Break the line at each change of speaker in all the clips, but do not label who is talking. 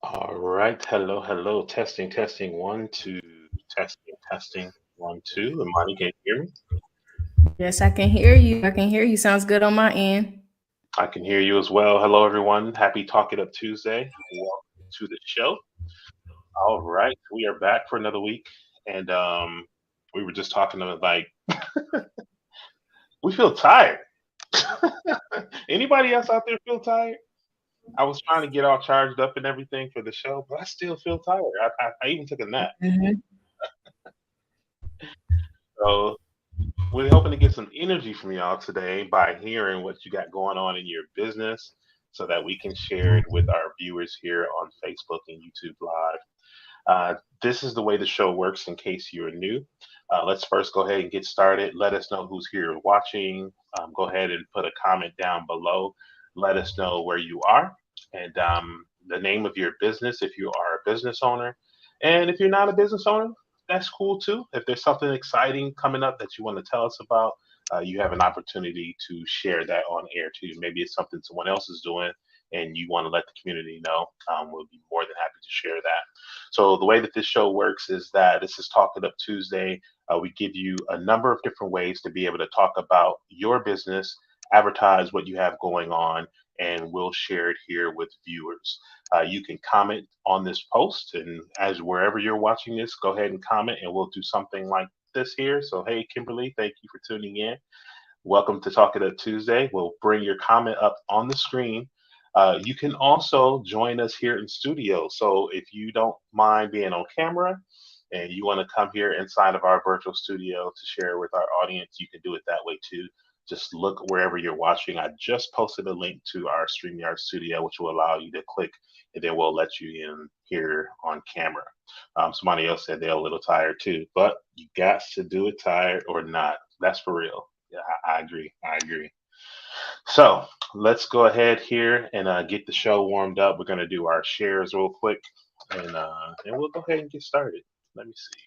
All right. Hello, hello. Testing, testing. One, two. Testing, testing. One, two. Imani, can you hear me?
Yes, I can hear you. I can hear you. Sounds good on my end.
I can hear you as well. Hello, everyone. Happy Talk It Up Tuesday. Welcome to the show. All right. We are back for another week. And we were just talking about we feel tired. Anybody else out there feel tired? I was trying to get all charged up and everything for the show, but I still feel tired. I even took a nap.
Mhm.
So we're hoping to get some energy from y'all today by hearing what you got going on in your business so that we can share it with our viewers here on Facebook and YouTube Live. This is the way the show works in case you're new. Let's first go ahead and get started. Let us know who's here watching. Go ahead and put a comment down below. Let us know where you are and the name of your business if you are a business owner. And if you're not a business owner, that's cool too. If there's something exciting coming up that you want to tell us about, you have an opportunity to share that on air too. Maybe it's something someone else is doing and you want to let the community know. We'll be more than happy to share that. So the way that this show works is that this is Talk It Up Tuesday. We give you a number of different ways to be able to talk about your business, advertise what you have going on, and we'll share it here with viewers. You can comment on this post, and as wherever you're watching this, go ahead and comment, and we'll do something like this here. So, hey, Kimberly, thank you for tuning in. Welcome to Talk It Up Tuesday. We'll bring your comment up on the screen. You can also join us here in studio. So if you don't mind being on camera and you want to come here inside of our virtual studio to share with our audience, you can do it that way too. Just look wherever you're watching. I just posted a link to our StreamYard studio, which will allow you to click and then we'll let you in here on camera. Somebody else said they're a little tired too, but you got to do it tired or not. That's for real. Yeah, I agree. I agree. So let's go ahead here and get the show warmed up. We're going to do our shares real quick and we'll go ahead and get started. Let me see.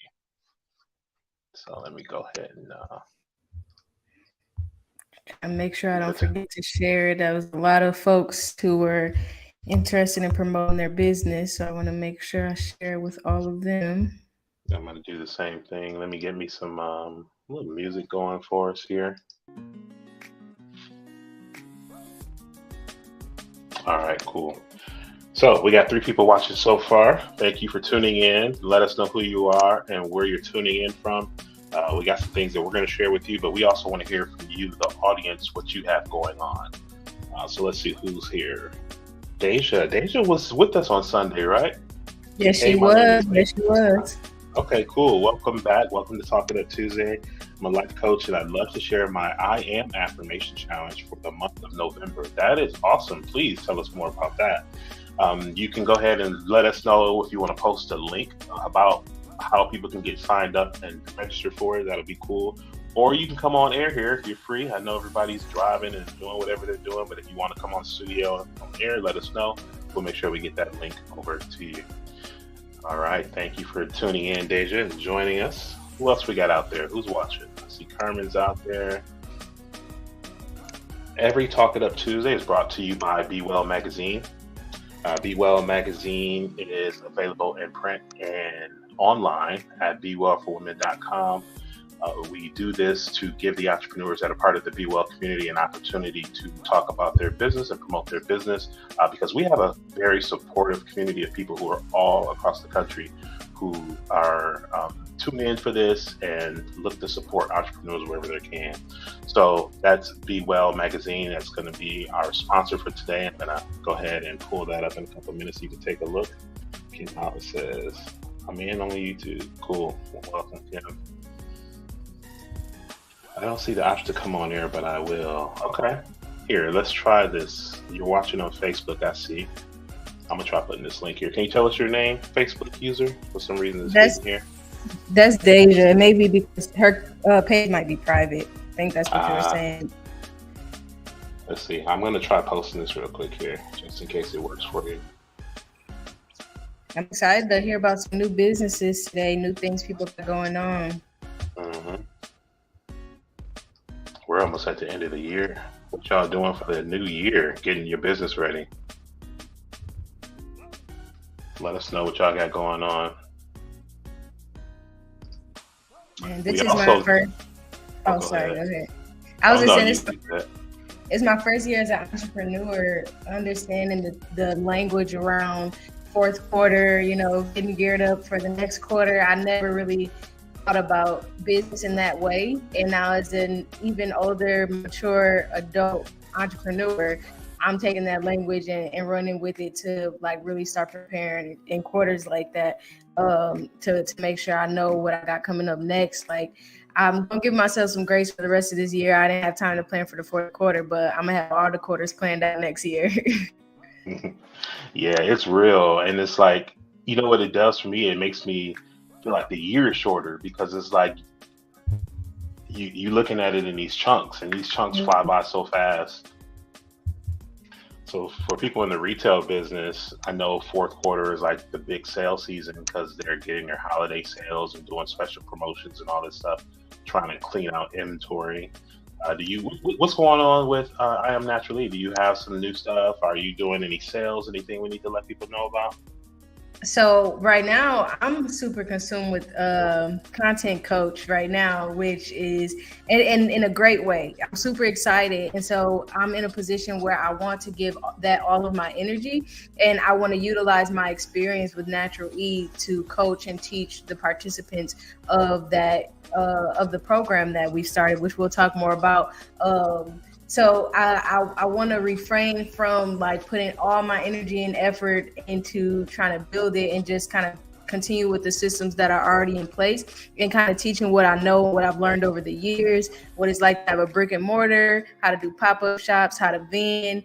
So let me go ahead and
And make sure I
get
don't
the.
forget to share it. There was a lot of folks who were interested in promoting their business, so I want to make sure I share with all of them.
I'm going to do the same thing. Let me get me some little music going for us here. All right, cool. So we got three people watching so far. Thank you for tuning in. Let us know who you are and where you're tuning in from. We got some things that we're going to share with you, but we also want to hear from you, the audience, what you have going on. So let's see who's here. Deja. Deja was with us on Sunday, right?
Yes, she
Hey, my name is
was. Yes,
Deja.
she was.
Okay, cool. Welcome back. Welcome to Talking Up Tuesday. I'm a life coach, and I'd love to share my I Am Affirmation Challenge for the month of November. That is awesome. Please tell us more about that. You can go ahead and let us know if you want to post a link about how people can get signed up and register for it. That'll be cool. Or you can come on air here if you're free. I know everybody's driving and doing whatever they're doing, but if you want to come on studio on air, let us know. We'll make sure we get that link over to you. All right. Thank you for tuning in, Deja, and joining us. Who else we got out there? Who's watching? I see Carmen's out there. Every Talk It Up Tuesday is brought to you by Be Well Magazine. Be Well Magazine is available in print and online at BeWellForWomen.com. We do this to give the entrepreneurs that are part of the Be Well community an opportunity to talk about their business and promote their business, because we have a very supportive community of people who are all across the country who are tuned in for this and look to support entrepreneurs wherever they can. So that's Be Well Magazine. That's going to be our sponsor for today. I'm going to go ahead and pull that up in a couple of minutes so you can take a look. Kim Hollis says, I'm in on YouTube. Cool. Well, welcome, Kim. I don't see the option to come on air, but I will. Okay. Here, let's try this. You're watching on Facebook, I see. I'm going to try putting this link here. Can you tell us your name, Facebook user? For some reason, it's here.
That's Deja. Maybe because her page might be private. I think that's what you were saying.
Let's see. I'm going to try posting this real quick here, just in case it works for you.
I'm excited to hear about some new businesses today, new things people got going on.
Mm-hmm. We're almost at the end of the year. What y'all doing for the new year? Getting your business ready. Let us know what y'all got going on.
And this is my first. Oh, sorry. Okay. I was just saying it's my first year as an entrepreneur, understanding the language around fourth quarter, getting geared up for the next quarter. I never really thought about business in that way. And now as an even older, mature adult entrepreneur, I'm taking that language and running with it to like really start preparing in quarters like that, to make sure I know what I got coming up next. Like, I'm gonna give myself some grace for the rest of this year. I didn't have time to plan for the fourth quarter, but I'm gonna have all the quarters planned out next year.
Yeah, it's real. And it's like, you know what it does for me? It makes me feel like the year is shorter, because it's like you looking at it in these chunks, and these chunks fly by so fast. So for people in the retail business, I know fourth quarter is like the big sale season because they're getting their holiday sales and doing special promotions and all this stuff, trying to clean out inventory. What's going on with I Am Naturally? Do you have some new stuff? Are you doing any sales? Anything we need to let people know about?
So right now I'm super consumed with content coach right now, which is in a great way. I'm super excited. And so I'm in a position where I want to give that all of my energy, and I want to utilize my experience with Natural E to coach and teach the participants of that of the program that we've started, which we'll talk more about. So I want to refrain from like putting all my energy and effort into trying to build it and just kind of continue with the systems that are already in place, and kind of teaching what I know, what I've learned over the years, what it's like to have a brick and mortar, how to do pop-up shops, how to vend,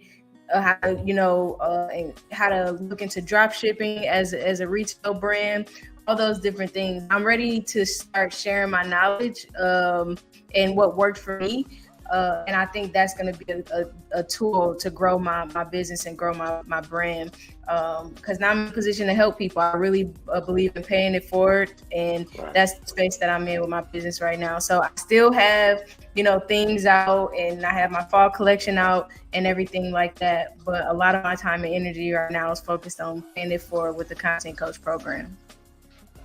how to, and how to look into drop shipping as a retail brand, all those different things. I'm ready to start sharing my knowledge and what worked for me. And I think that's going to be a tool to grow my business and grow my brand, because now I'm in a position to help people. I really believe in paying it forward, and that's the space that I'm in with my business right now. So I still have, things out, and I have my fall collection out and everything like that. But a lot of my time and energy right now is focused on paying it forward with the Content Coach program.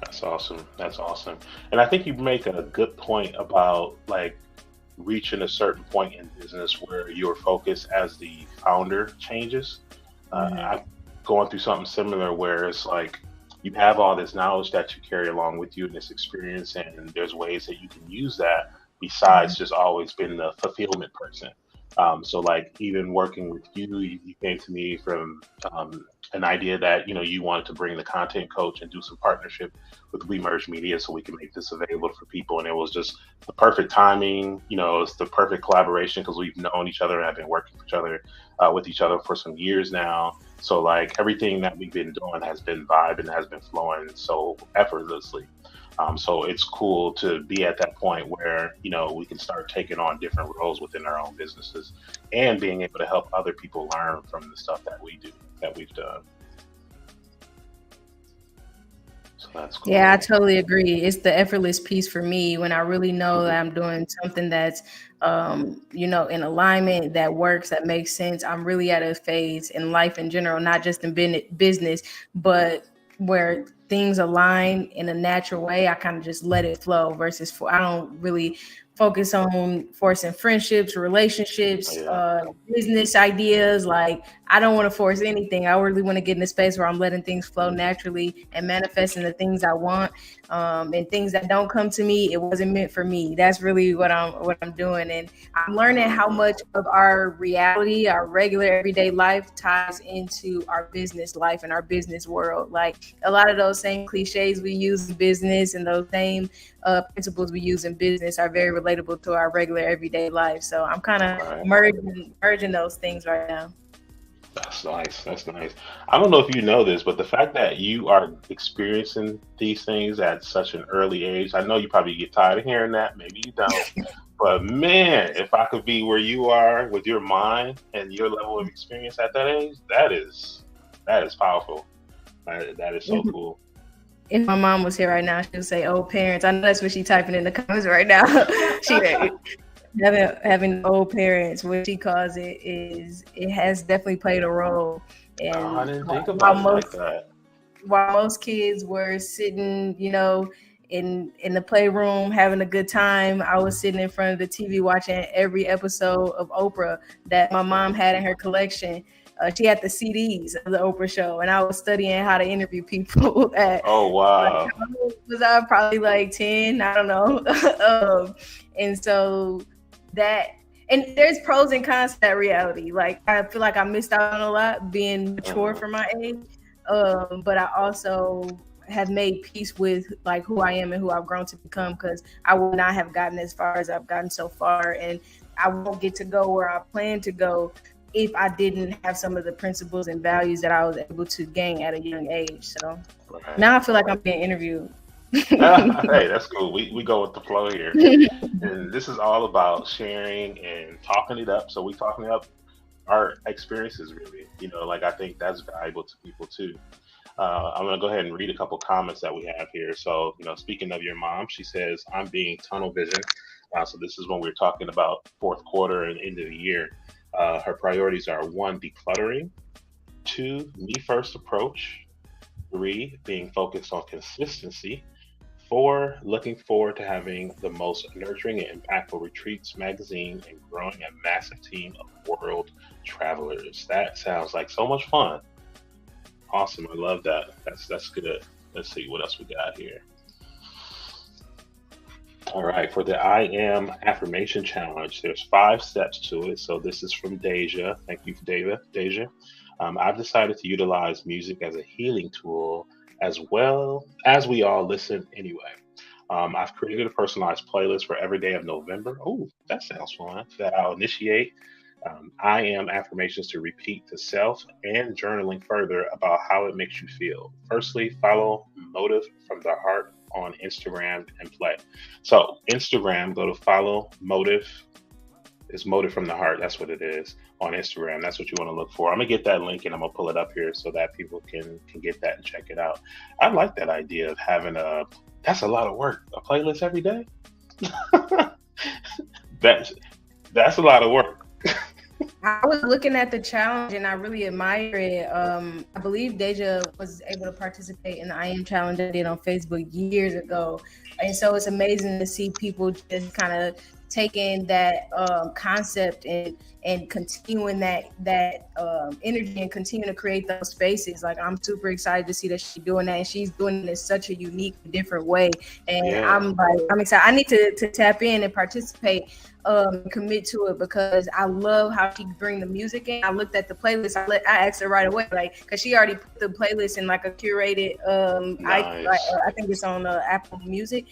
That's awesome. That's awesome. And I think you make a good point about like reaching a certain point in business where your focus as the founder changes. I'm going through something similar where it's like you have all this knowledge that you carry along with you and this experience, and there's ways that you can use that besides just always being the fulfillment person. So like even working with you came to me from an idea that, you wanted to bring the content coach and do some partnership with We Merge Media so we can make this available for people. And it was just the perfect timing, it's the perfect collaboration because we've known each other and have been working with each other for some years now. So like everything that we've been doing has been vibing, has been flowing so effortlessly. So it's cool to be at that point where, we can start taking on different roles within our own businesses and being able to help other people learn from the stuff that we've done. So that's cool.
Yeah, I totally agree. It's the effortless piece for me when I really know that I'm doing something that's, in alignment, that works, that makes sense. I'm really at a phase in life in general, not just in business, but where things align in a natural way, I kind of just let it flow versus I don't really focus on forcing friendships, relationships,
Yeah.
business ideas. Like, I don't want to force anything. I really want to get in a space where I'm letting things flow naturally and manifesting the things I want. And things that don't come to me, it wasn't meant for me. That's really what I'm doing. And I'm learning how much of our reality, our regular everyday life, ties into our business life and our business world. Like, a lot of those same cliches we use in business and those same principles we use in business are very relatable to our regular everyday life. So I'm kind of merging those things right now.
That's nice. That's nice. I don't know if you know this, but the fact that you are experiencing these things at such an early age, I know you probably get tired of hearing that. Maybe you don't. But man, if I could be where you are with your mind and your level of experience at that age, that is powerful. That is so cool.
If my mom was here right now, she would say old parents. I know that's what she's typing in the comments right now. She having old parents, what she calls it has definitely played a role. And
I didn't think about it like that.
While most kids were sitting, in the playroom having a good time, I was sitting in front of the TV watching every episode of Oprah that my mom had in her collection. She had the CDs of the Oprah show, and I was studying how to interview people.
Oh wow!
Was I probably like 10? I don't know. And so and there's pros and cons to that reality. Like, I feel like I missed out on a lot being mature for my age, but I also have made peace with like who I am and who I've grown to become, because I would not have gotten as far as I've gotten so far, and I won't get to go where I plan to go if I didn't have some of the principles and values that I was able to gain at a young age. So now I feel like I'm being interviewed.
Hey, that's cool. We go with the flow here. And this is all about sharing and talking it up. So we talking up our experiences, really. Like, I think that's valuable to people too. I'm going to go ahead and read a couple comments that we have here. So, speaking of your mom, she says, I'm being tunnel vision. So this is when we're talking about fourth quarter and end of the year. Her priorities are 1, decluttering; 2, me first approach; 3, being focused on consistency; 4, looking forward to having the most nurturing and impactful retreats magazine and growing a massive team of world travelers. That sounds like so much fun. Awesome. I love that. That's good. Let's see what else we got here. All right, for the I Am Affirmation Challenge, there's 5 steps to it. So this is from Deja. Thank you, Deja. I've decided to utilize music as a healing tool, as well as we all listen anyway. I've created a personalized playlist for every day of November. Oh, that sounds fun. That I'll initiate. I am affirmations to repeat to self, and journaling further about how it makes you feel. Firstly, follow Motive from the Heart on Instagram and play. So Instagram, go to follow Motive. It's Motive from the Heart. That's what it is on Instagram. That's what you want to look for. I'm gonna get that link and I'm gonna pull it up here so that people can get that and check it out. I like that idea of having that's a lot of work. A playlist every day. that's a lot of work.
I was looking at the challenge and I really admire it. I believe Deja was able to participate in the I Am challenge I did on Facebook years ago. And so it's amazing to see people just kind of taking that concept and continuing that energy and continue to create those spaces. Like, I'm super excited to see that she's doing that, and she's doing it in such a unique, different way. And yeah. I'm excited. I need to tap in and participate, commit to it, because I love how she bring the music in. I looked at the playlist. I asked her right away, like, because she already put the playlist in like a curated. Nice. I think it's on Apple Music.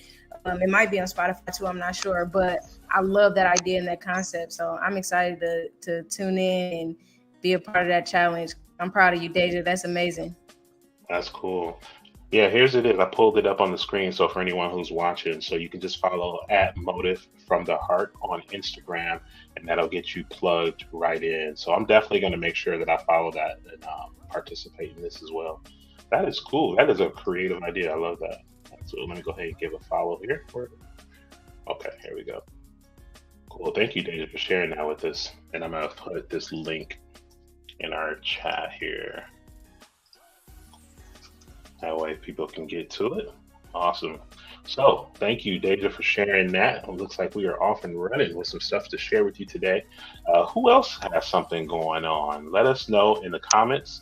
It might be on Spotify too, I'm not sure, but I love that idea and that concept. So I'm excited to tune in and be a part of that challenge. I'm proud of you, Deja. That's amazing.
That's cool. Yeah, here's it is. I pulled it up on the screen. So for anyone who's watching, so you can just follow @Motive from the Heart on Instagram, and that'll get you plugged right in. So I'm definitely going to make sure that I follow that and participate in this as well. That is cool. That is a creative idea. I love that. So let me go ahead and give a follow here. Okay, here we go. Cool. Thank you, Deja, for sharing that with us. And I'm going to put this link in our chat here. That way people can get to it. Awesome. So thank you, Deja, for sharing that. It looks like we are off and running with some stuff to share with you today. Who else has something going on? Let us know in the comments.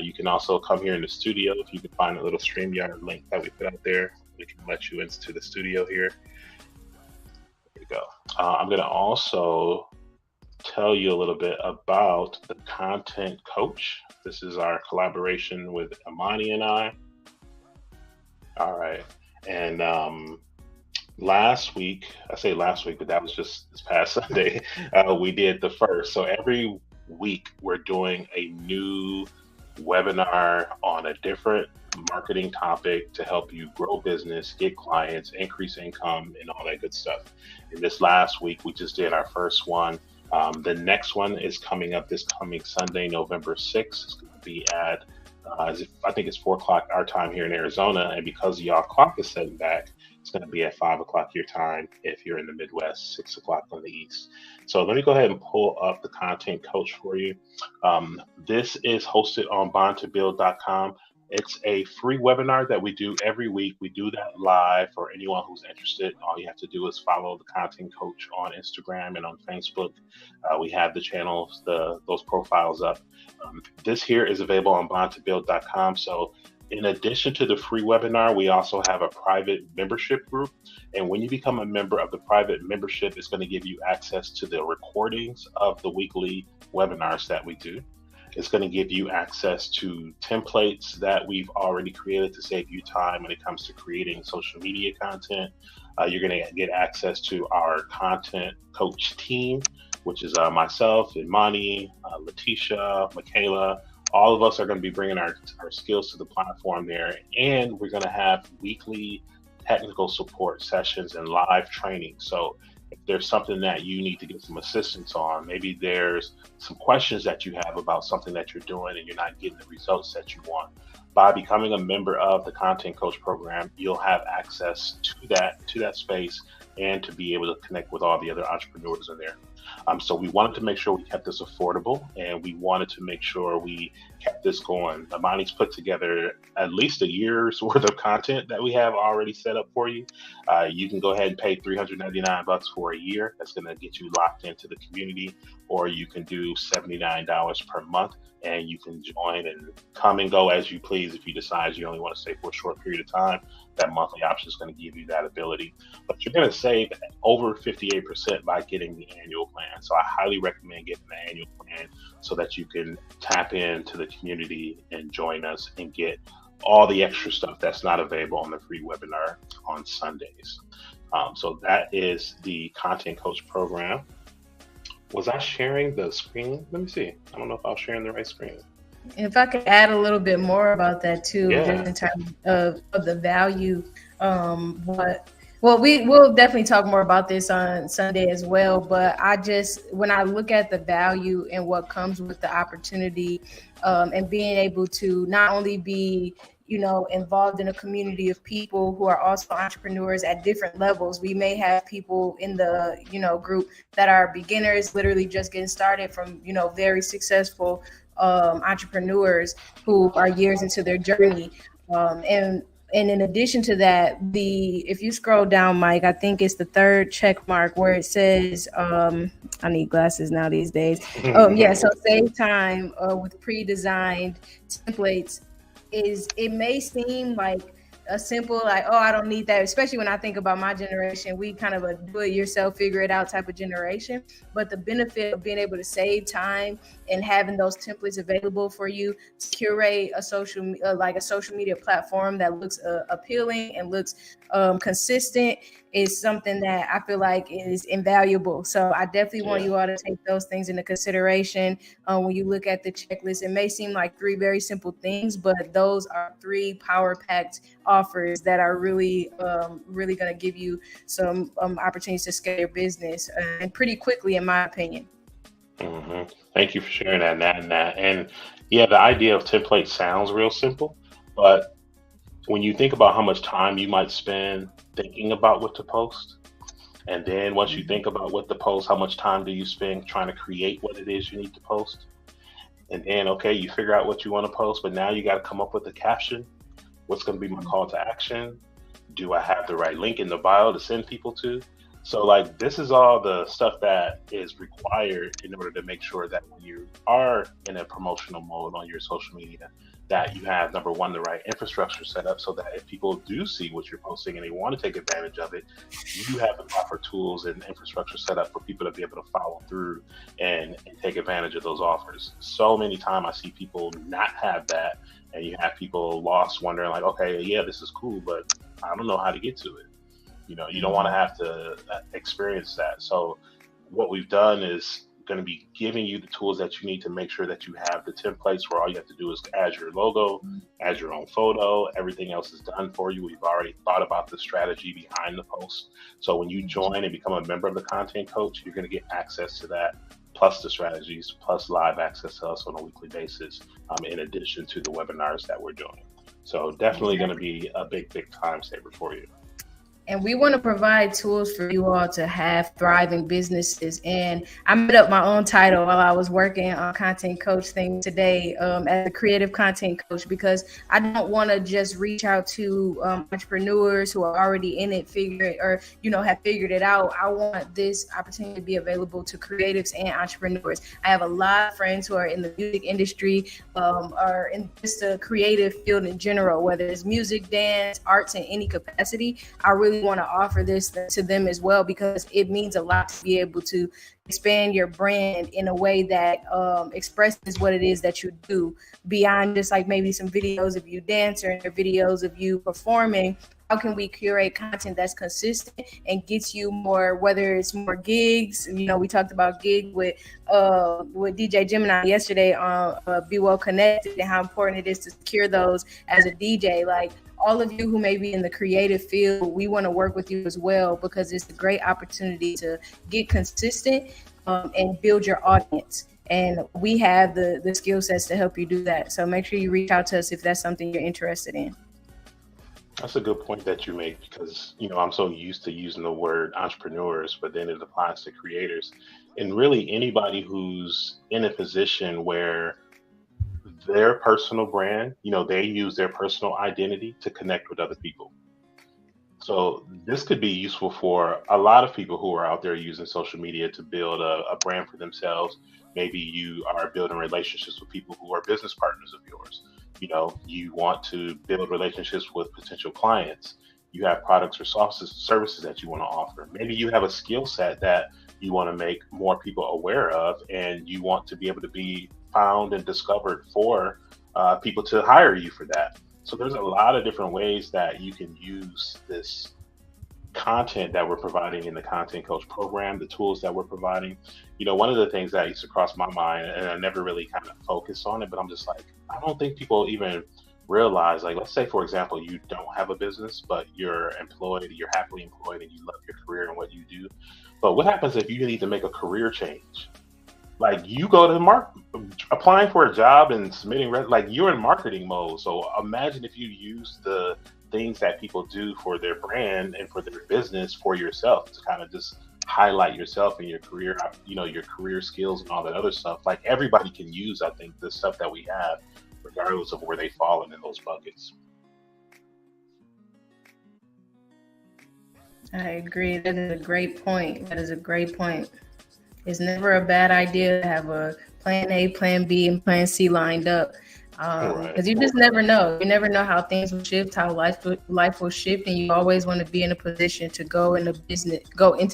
You can also come here in the studio. If you can find a little StreamYard link that we put out there, we can let you into the studio here. There you go. I'm going to also tell you a little bit about the Content Coach. This is our collaboration with Amani and I. All right. And last week, I say last week, but that was just this past Sunday, we did the first. So every week we're doing a new webinar on a different marketing topic to help you grow business, get clients, increase income, and all that good stuff. And this last week, we just did our first one. The next one is coming up this coming Sunday, November 6th. It's going to be at I think it's 4 o'clock our time here in Arizona, and because y'all clock is setting back, it's going to be at 5 o'clock your time if you're in the Midwest, 6 o'clock on the East. So let me go ahead and pull up the Content Coach for you. This is hosted on bondtobuild.com. It's a free webinar that we do every week. We do that live for anyone who's interested. All you have to do is follow the Content Coach on Instagram and on Facebook. We have the channels, those profiles up. This here is available on bondtobuild.com. So in addition to the free webinar, we also have a private membership group. And when you become a member of the private membership, it's going to give you access to the recordings of the weekly webinars that we do. It's going to give you access to templates that we've already created to save you time when it comes to creating social media content. You're going to get access to our Content Coach team, which is myself, Imani, Letitia, Michaela. All of us are going to be bringing our skills to the platform there. And we're going to have weekly technical support sessions and live training. So if there's something that you need to get some assistance on, maybe there's some questions that you have about something that you're doing and you're not getting the results that you want. By becoming a member of the Content Coach program, you'll have access to that space and to be able to connect with all the other entrepreneurs in there. So we wanted to make sure we kept this affordable, and we wanted to make sure we kept this going. Amani's put together at least a year's worth of content that we have already set up for you. You can go ahead and pay $399 for a year. That's going to get you locked into the community, or you can do $79 per month, and you can join and come and go as you please. If you decide you only want to stay for a short period of time, that monthly option is going to give you that ability. But you're going to save over 58% by getting the annual plan. So I highly recommend getting the annual plan so that you can tap into the community and join us and get all the extra stuff that's not available on the free webinar on Sundays. So that is the Content Coach program. Was I sharing the screen? Let me see. I don't know if I was sharing the right screen.
If I could add a little bit more about that too,
Yeah.
just in terms of the value, we'll definitely talk more about this on Sunday as well. But when I look at the value and what comes with the opportunity, and being able to not only be involved in a community of people who are also entrepreneurs at different levels. We may have people in the, group that are beginners, literally just getting started, from, very successful entrepreneurs who are years into their journey. And in addition to that, if you scroll down, Mike, I think it's the third check mark where it says, I need glasses now these days. So save time with pre-designed templates. It may seem like a simple, I don't need that, especially when I think about my generation. We kind of a do-it-yourself, figure-it-out type of generation. But the benefit of being able to save time and having those templates available for you to curate a social media platform that looks appealing and looks consistent is something that I feel like is invaluable. So I definitely want you all to take those things into consideration when you look at the checklist. It may seem like 3 very simple things, but those are 3 power-packed offers that are really going to give you some opportunities to scale your business and pretty quickly, in my opinion.
Mm-hmm. Thank you for sharing that. And yeah, the idea of template sounds real simple, but when you think about how much time you might spend thinking about what to post, and then once you think about what to post, how much time do you spend trying to create what it is you need to post? And then, okay, you figure out what you want to post, but now you got to come up with a caption. What's going to be my call to action? Do I have the right link in the bio to send people to? So like this is all the stuff that is required in order to make sure that when you are in a promotional mode on your social media, that you have number one, the right infrastructure set up so that if people do see what you're posting and they want to take advantage of it, you have the proper tools and infrastructure set up for people to be able to follow through and take advantage of those offers. So many times I see people not have that, and you have people lost wondering like, okay, yeah, this is cool, but I don't know how to get to it. You don't want to have to experience that. So what we've done is going to be giving you the tools that you need to make sure that you have the templates where all you have to do is add your logo, add your own photo, everything else is done for you. We've already thought about the strategy behind the post. So when you join and become a member of the Content Coach, you're going to get access to that, plus the strategies, plus live access to us on a weekly basis, in addition to the webinars that we're doing. So definitely going to be a big time saver for you.
And we want to provide tools for you all to have thriving businesses. And I made up my own title while I was working on Content Coach thing today, as a creative content coach, because I don't want to just reach out to entrepreneurs who are already in it, have figured it out. I want this opportunity to be available to creatives and entrepreneurs. I have a lot of friends who are in the music industry, or in just the creative field in general, whether it's music, dance, arts in any capacity. I really want to offer this to them as well, because it means a lot to be able to expand your brand in a way that expresses what it is that you do beyond just like maybe some videos of you dancing or videos of you performing. How can we curate content that's consistent and gets you more, whether it's more gigs? We talked about gigs with DJ Gemini yesterday on Be Well Connected, and how important it is to secure those as a DJ. Like, all of you who may be in the creative field, we want to work with you as well, because it's a great opportunity to get consistent and build your audience. And we have the skill sets to help you do that. So make sure you reach out to us if that's something you're interested in.
That's a good point that you make, because, I'm so used to using the word entrepreneurs, but then it applies to creators and really anybody who's in a position where their personal brand, they use their personal identity to connect with other people. So this could be useful for a lot of people who are out there using social media to build a brand for themselves. Maybe you are building relationships with people who are business partners of yours. You want to build relationships with potential clients. You have products or services that you want to offer. Maybe you have a skill set that you want to make more people aware of, and you want to be able to be found and discovered for people to hire you for that. So there's a lot of different ways that you can use this content that we're providing in the Content Coach program, the tools that we're providing. One of the things that used to cross my mind, and I never really kind of focused on it, but I'm just like, I don't think people even realize, like, let's say, for example, you don't have a business, but you're happily employed and you love your career and what you do. But what happens if you need to make a career change? Like, you go to applying for a job and submitting, like, you're in marketing mode. So imagine if you use the things that people do for their brand and for their business for yourself, to kind of just highlight yourself and your career, your career skills and all that other stuff. Like, everybody can use, I think, the stuff that we have, regardless of where they fall in those buckets.
I agree. That is a great point. It's never a bad idea to have a plan A, plan B, and plan C lined up. Because you just never know. You never know how things will shift, how life will shift, and you always want to be in a position to go into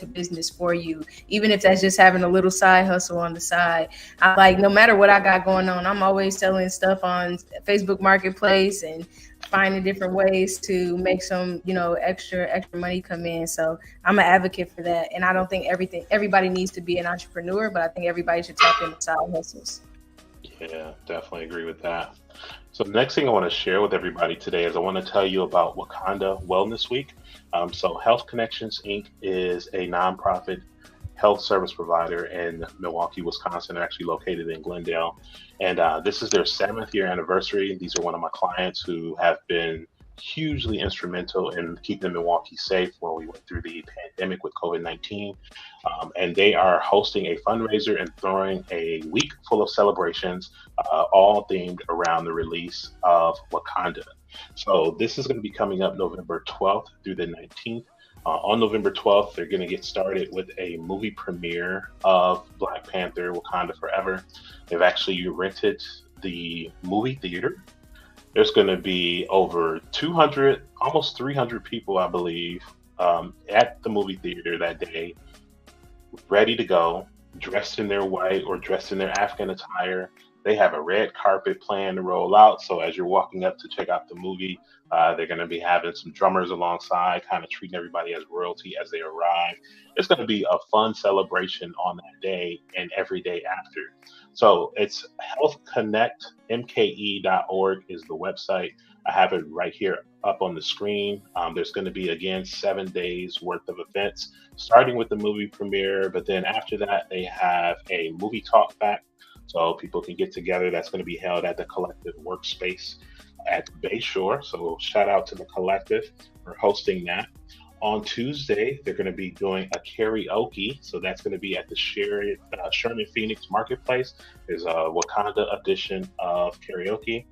business for you, even if that's just having a little side hustle on the side. No matter what I got going on, I'm always selling stuff on Facebook Marketplace and finding different ways to make some, extra money come in. So I'm an advocate for that. And I don't think everybody needs to be an entrepreneur, but I think everybody should tap into side hustles.
Yeah, definitely agree with that. So the next thing I want to share with everybody today is I want to tell you about Wakanda Wellness Week. So Health Connections, Inc. is a nonprofit health service provider in Milwaukee, Wisconsin. They're actually located in Glendale. And this is their 7th year anniversary. These are one of my clients who have been hugely instrumental in keeping Milwaukee safe when we went through the pandemic with COVID-19. And they are hosting a fundraiser and throwing a week full of celebrations, all themed around the release of Wakanda. So this is going to be coming up November 12th through the 19th. On November 12th, they're going to get started with a movie premiere of Black Panther Wakanda Forever. They've actually rented the movie theater. There's going to be over 200, almost 300 people, I believe, at the movie theater that day, ready to go, dressed in their white or dressed in their African attire. They have a red carpet plan to roll out. So as you're walking up to check out the movie, they're going to be having some drummers alongside, kind of treating everybody as royalty as they arrive. It's going to be a fun celebration on that day and every day after. So it's healthconnectmke.org is the website. I have it right here up on the screen. There's going to be, again, 7 days worth of events, starting with the movie premiere. But then after that, they have a movie talk back. So people can get together. That's going to be held at the Collective Workspace at Bayshore. So shout out to the Collective for hosting that. On Tuesday, they're going to be doing a karaoke. So that's going to be at the Sherman Phoenix Marketplace. There's a Wakanda edition of karaoke.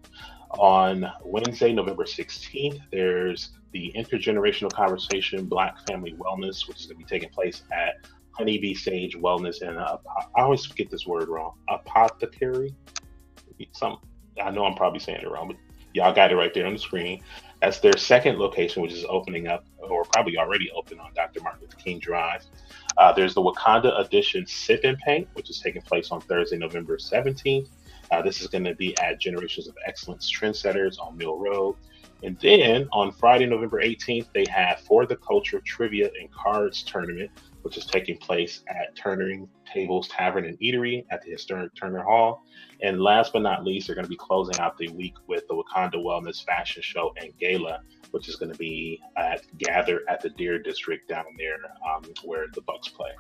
On Wednesday, November 16th, there's the Intergenerational Conversation Black Family Wellness, which is going to be taking place at Honeybee Sage Wellness and I always get this word wrong. Apothecary. I know I'm probably saying it wrong, but y'all got it right there on the screen. That's their second location, which is opening up, or probably already open, on Dr. Martin Luther King Drive. There's the Wakanda Edition Sip and Paint, which is taking place on Thursday, November 17th. This is going to be at Generations of Excellence Trendsetters on Mill Road. And then on Friday, November 18th, they have For the Culture Trivia and Cards Tournament, which is taking place at Turning Tables Tavern and Eatery at the historic Turner Hall. And last but not least, they're going to be closing out the week with the Wakanda Wellness Fashion Show and Gala, which is going to be Gather at the Deer District down there where the Bucks play.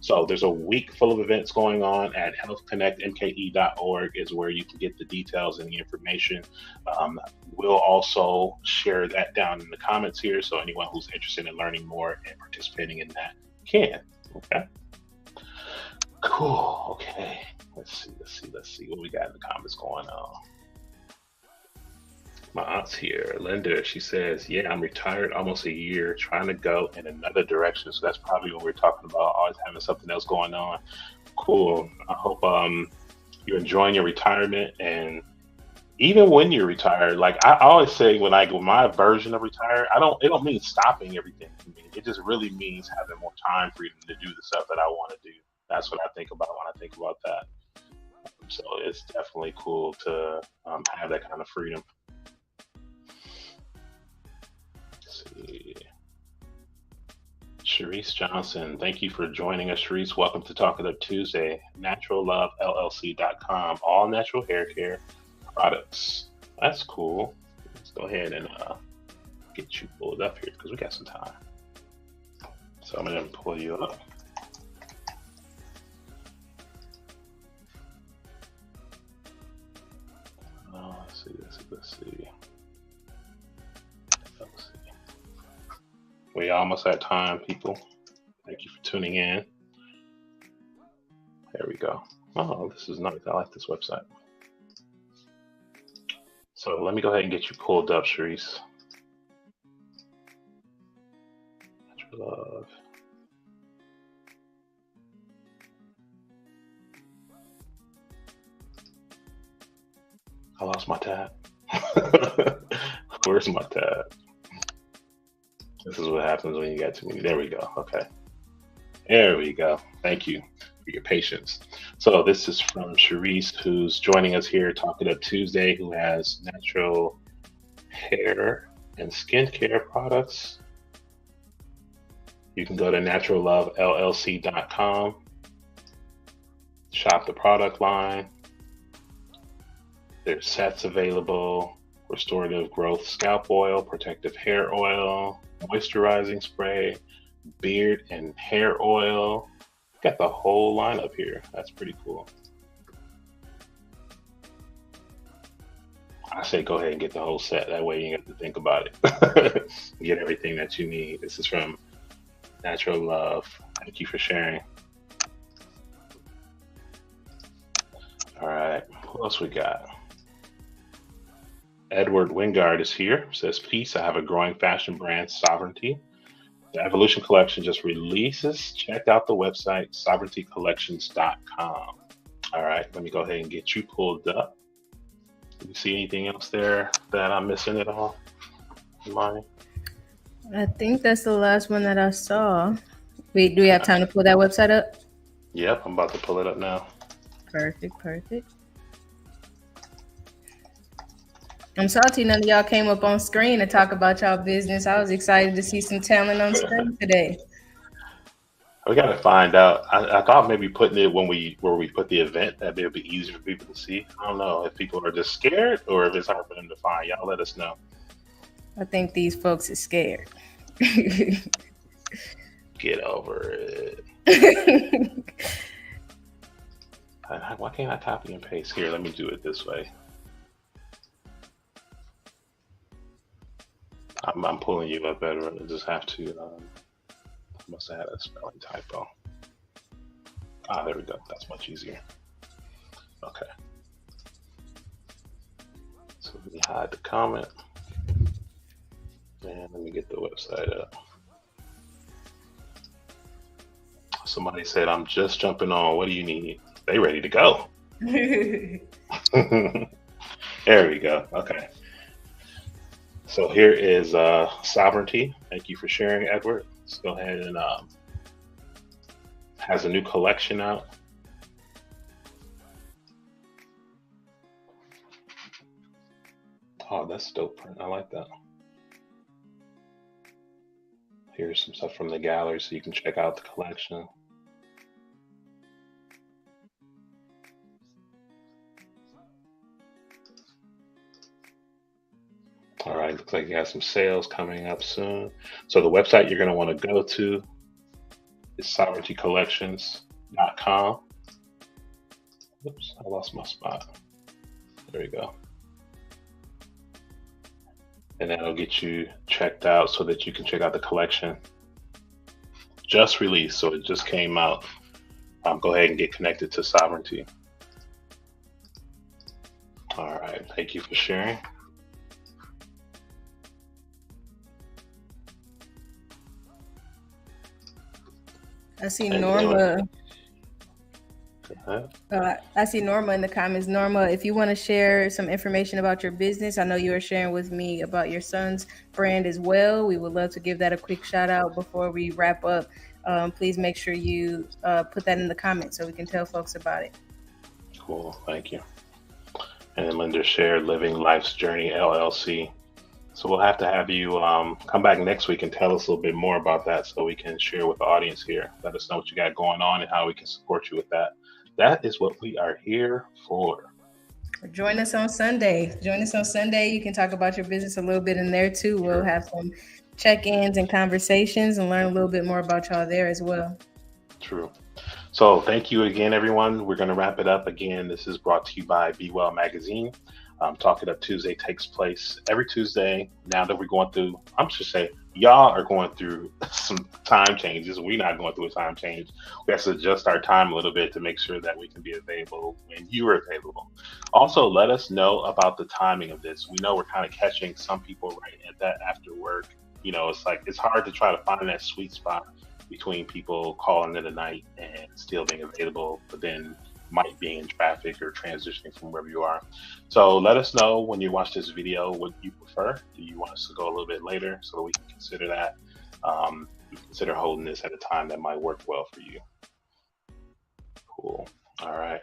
So there's a week full of events going on at healthconnectmke.org is where you can get the details and the information. We'll also share that down in the comments here, so anyone who's interested in learning more and participating in that can. Okay. Cool. Okay. Let's see what we got in the comments going on. My aunt's here, Linda. She says, "Yeah, I'm retired almost a year, trying to go in another direction." So that's probably what we're talking about. Always having something else going on. Cool. I hope you're enjoying your retirement, and even when you're retired, like I always say, when I go my version of retire, it don't mean stopping everything for me. It just really means having more time freedom to do the stuff that I want to do. That's what I think about when I think about that. So it's definitely cool to have that kind of freedom. Let's see. Sharice Johnson, thank you for joining us, Sharice. Welcome to Talk It Up Tuesday. NaturalLoveLLC.com, all natural hair care products. That's cool. Let's go ahead and get you pulled up here because we got some time. So I'm going to pull you up. Let's see. We almost at time, people. Thank you for tuning in. There we go. Oh, this is nice. I like this website. So let me go ahead and get you pulled up, Sharice. Natural Love. I lost my tab. Where's my tab? This is what happens when you get too many. There we go. Okay. There we go. Thank you for your patience. So this is from Sharice, who's joining us here, Talking Up Tuesday, who has natural hair and skincare products. You can go to naturallovellc.com, shop the product line. There's sets available: restorative growth scalp oil, protective hair oil, moisturizing spray, beard and hair oil. Got the whole lineup here. That's pretty cool. I say go ahead and get the whole set. That way you ain't have to think about it. Get everything that you need. This is from Natural Love. Thank you for sharing. All right. What else we got? Edward Wingard is here. Says, peace. I have a growing fashion brand, Sovereignty. The Evolution Collection just releases. Check out the website, sovereigntycollections.com. All right, let me go ahead and get you pulled up. Do you see anything else there that I'm missing at all? Mine?
I think that's the last one that I saw. Wait, do we have time to pull that website up?
Yep, I'm about to pull it up now.
Perfect. I'm salty none of y'all came up on screen to talk about y'all business. I was excited to see some talent on screen today.
We got to find out. I thought maybe putting it where we put the event, that it would be easier for people to see. I don't know if people are just scared or if it's hard for them to find. Y'all let us know.
I think these folks are scared.
Get over it. Why can't I copy and paste? Here, let me do it this way. I'm pulling you up, Edward. I just have to. I must have had a spelling typo. There we go. That's much easier. Okay. So let me hide the comment. And let me get the website up. Somebody said, I'm just jumping on. What do you need? They ready to go. There we go. Okay. So here is Sovereignty. Thank you for sharing, Edward. Let's go ahead and has a new collection out. Oh, that's dope print. I like that. Here's some stuff from the gallery so you can check out the collection. All right, looks like you have some sales coming up soon. So the website you're going to want to go to is sovereigntycollections.com. Oops, I lost my spot. There we go. And that'll get you checked out so that you can check out the collection. Just released, so it just came out. Go ahead and get connected to Sovereignty. All right, thank you for sharing.
I see Norma. I see Norma in the comments. Norma, if you want to share some information about your business, I know you were sharing with me about your son's brand as well. We would love to give that a quick shout out before we wrap up. Please make sure you put that in the comments so we can tell folks about it.
Cool, thank you. And then Linda shared Living Life's Journey LLC. So we'll have to have you come back next week and tell us a little bit more about that so we can share with the audience here. Let us know what you got going on and how we can support you with that. That is what we are here for.
Join us on Sunday. You can talk about your business a little bit in there too. We'll have some check-ins and conversations and learn a little bit more about y'all there as well.
True. So thank you again, everyone. We're going to wrap it up again. This is brought to you by Be Well Magazine. Talk It Up Tuesday takes place every Tuesday. Now that we're going through, I'm just say y'all are going through some time changes. We're not going through a time change. We have to adjust our time a little bit to make sure that we can be available when you are available. Also, let us know about the timing of this. We know we're kind of catching some people right at that after work. You know, it's like it's hard to try to find that sweet spot between people calling in the night and still being available, but then might be in traffic or transitioning from wherever you are. So let us know when you watch this video what you prefer. Do you want us to go a little bit later so we can consider that? We consider holding this at a time that might work well for you. Cool. All right.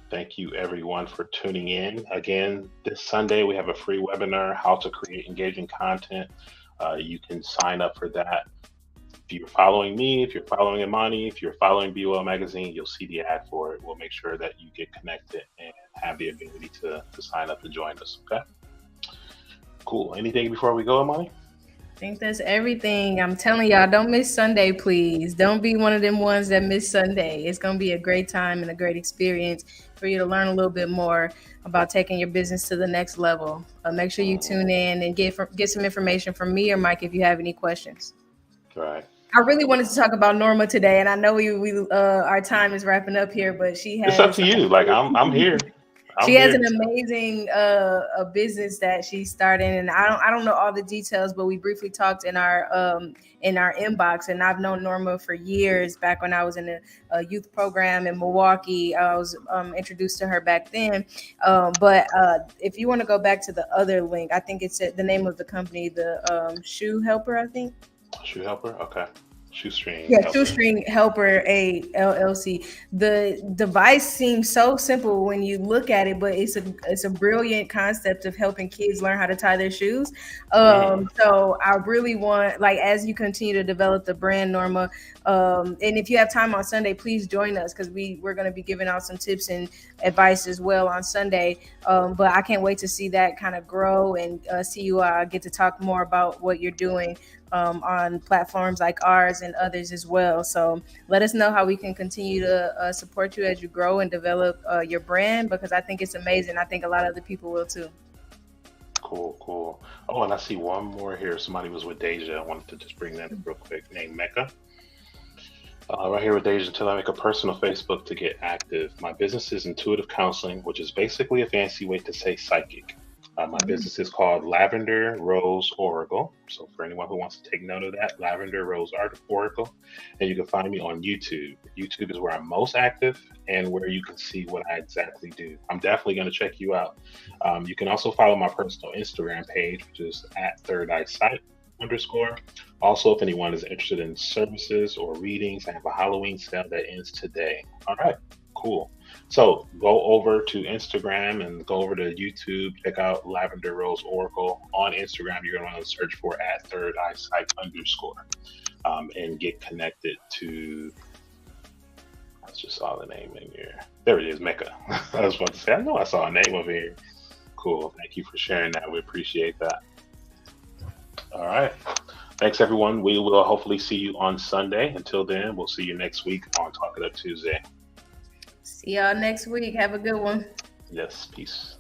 Thank you everyone for tuning in. Again, this Sunday we have a free webinar, How to Create Engaging Content. You can sign up for that. If you're following me, if you're following Imani, if you're following Be Well Magazine, you'll see the ad for it. We'll make sure that you get connected and have the ability to sign up and join us, okay? Cool. Anything before we go, Imani?
I think that's everything. I'm telling y'all, don't miss Sunday, please. Don't be one of them ones that miss Sunday. It's going to be a great time and a great experience for you to learn a little bit more about taking your business to the next level. Make sure you tune in and get some information from me or Mike if you have any questions.
Right.
I really wanted to talk about Norma today, and I know we our time is wrapping up here, but she has.
It's up to you. Like I'm here. I'm
She has
here.
an amazing a business that she's starting, and I don't know all the details, but we briefly talked in our inbox. And I've known Norma for years. Back when I was in a youth program in Milwaukee, I was introduced to her back then. But if you want to go back to the other link, I think it's the name of the company, the Shoe Helper, I think.
Shoe helper. Okay. Shoestring
Yeah,
helper.
Shoestring Helper A LLC. The device seems so simple when you look at it, but it's a brilliant concept of helping kids learn how to tie their shoes.
Mm,
So I really want, like, as you continue to develop the brand, Norma, and if you have time on Sunday, please join us, because we're going to be giving out some tips and advice as well on Sunday. But I can't wait to see that kind of grow and see you get to talk more about what you're doing on platforms like ours and others as well. So let us know how we can continue to support you as you grow and develop your brand, because I think it's amazing. I think a lot of other people will too.
cool, cool. Oh, and I see one more here. Somebody was with Deja. I wanted to just bring that up real quick. Named Mecca. Right here with Deja, until I make a personal Facebook to get active. My business is intuitive counseling, which is basically a fancy way to say psychic. My business is called Lavender Rose Oracle. So for anyone who wants to take note of that, Lavender Rose Oracle. And you can find me on YouTube. YouTube is where I'm most active and where you can see what I exactly do. I'm definitely going to check you out. You can also follow my personal Instagram page, which is at Third Eye Sight underscore. Also, if anyone is interested in services or readings, I have a Halloween sale that ends today. All right, cool. So go over to Instagram and go over to YouTube. Check out Lavender Rose Oracle on Instagram. You're going to want to search for at Third Eye Sight underscore and get connected to. I just saw the name in here. There it is, Mecca. I was about to say, I know I saw a name over here. Cool. Thank you for sharing that. We appreciate that. All right. Thanks, everyone. We will hopefully see you on Sunday. Until then, we'll see you next week on Talk It Up Tuesday.
See y'all next week. Have a good one.
Yes, peace.